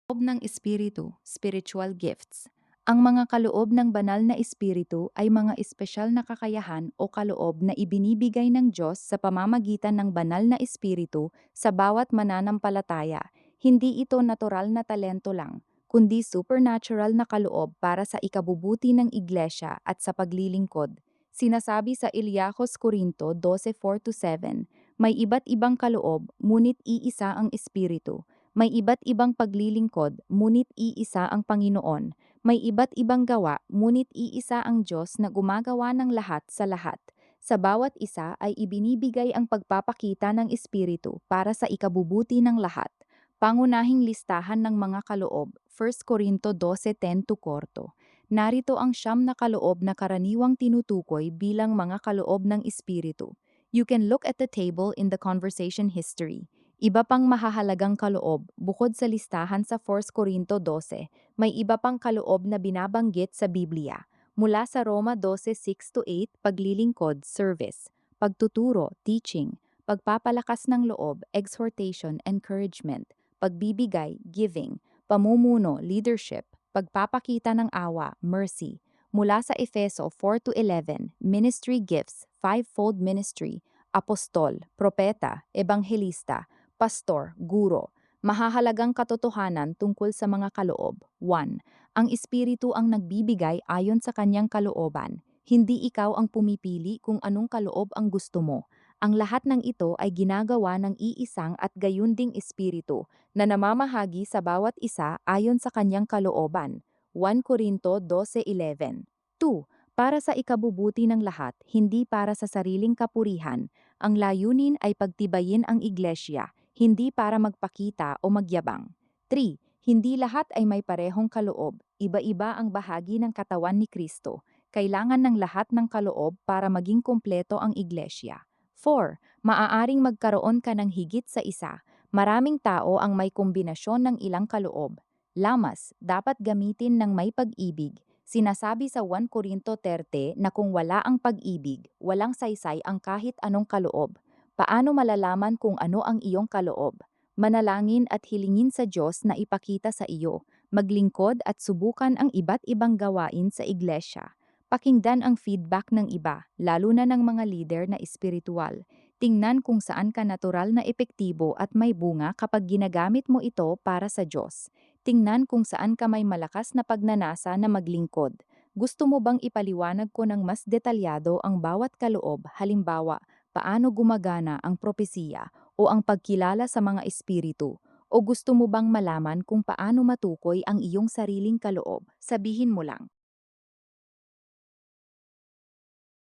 Kaloob ng Espiritu, spiritual gifts. Ang mga kaloob ng banal na espiritu ay mga espesyal na kakayahan o kaloob na ibinibigay ng Diyos sa pamamagitan ng banal na espiritu sa bawat mananampalataya. Hindi ito natural na talento lang, kundi supernatural na kaloob para sa ikabubuti ng iglesia at sa paglilingkod. Sinasabi sa Ilyahos Corinto 12:4-7, may iba't ibang kaloob, ngunit iisa ang espiritu. May iba't ibang paglilingkod, ngunit iisa ang Panginoon. May iba't ibang gawa, ngunit iisa ang Diyos na gumagawa ng lahat sa lahat. Sa bawat isa ay ibinibigay ang pagpapakita ng Espiritu para sa ikabubuti ng lahat. Pangunahing listahan ng mga kaloob, 1 Corinto 12:10-14. Narito ang siyam na kaloob na karaniwang tinutukoy bilang mga kaloob ng Espiritu. You can look at the table in the conversation history. Iba pang mahahalagang kaloob, bukod sa listahan sa 1 Corinto 12, may iba pang kaloob na binabanggit sa Biblia. Mula sa Roma 12:6-8, paglilingkod, service, pagtuturo, teaching, pagpapalakas ng loob, exhortation, encouragement, pagbibigay, giving, pamumuno, leadership, pagpapakita ng awa, mercy. Mula sa Efeso 4-11, ministry gifts, fivefold ministry, apostol, propeta, ebanghelista, pastor, guro. Mahahalagang katotohanan tungkol sa mga kaloob. 1. Ang Espiritu ang nagbibigay ayon sa kanyang kalooban. Hindi ikaw ang pumipili kung anong kaloob ang gusto mo. Ang lahat ng ito ay ginagawa ng iisang at gayunding Espiritu na namamahagi sa bawat isa ayon sa kanyang kalooban. 1 Corinto 12:11. 2. Para sa ikabubuti ng lahat, hindi para sa sariling kapurihan. Ang layunin ay pagtibayin ang iglesia, hindi para magpakita o magyabang. 3. Hindi lahat ay may parehong kaloob. Iba-iba ang bahagi ng katawan ni Kristo. Kailangan ng lahat ng kaloob para maging kumpleto ang iglesia. 4. Maaaring magkaroon ka ng higit sa isa. Maraming tao ang may kombinasyon ng ilang kaloob. Lamas, dapat gamitin ng may pag-ibig. Sinasabi sa 1 Corinto 30 na kung wala ang pag-ibig, walang saysay ang kahit anong kaloob. Paano malalaman kung ano ang iyong kaloob? Manalangin at hilingin sa Diyos na ipakita sa iyo. Maglingkod at subukan ang iba't ibang gawain sa iglesia. Pakinggan ang feedback ng iba, lalo na ng mga leader na espiritual. Tingnan kung saan ka natural na epektibo at may bunga kapag ginagamit mo ito para sa Diyos. Tingnan kung saan ka may malakas na pagnanasa na maglingkod. Gusto mo bang ipaliwanag ko ng mas detalyado ang bawat kaloob, halimbawa, paano gumagana ang propesiya o ang pagkilala sa mga espiritu? O gusto mo bang malaman kung paano matukoy ang iyong sariling kaloob? Sabihin mo lang.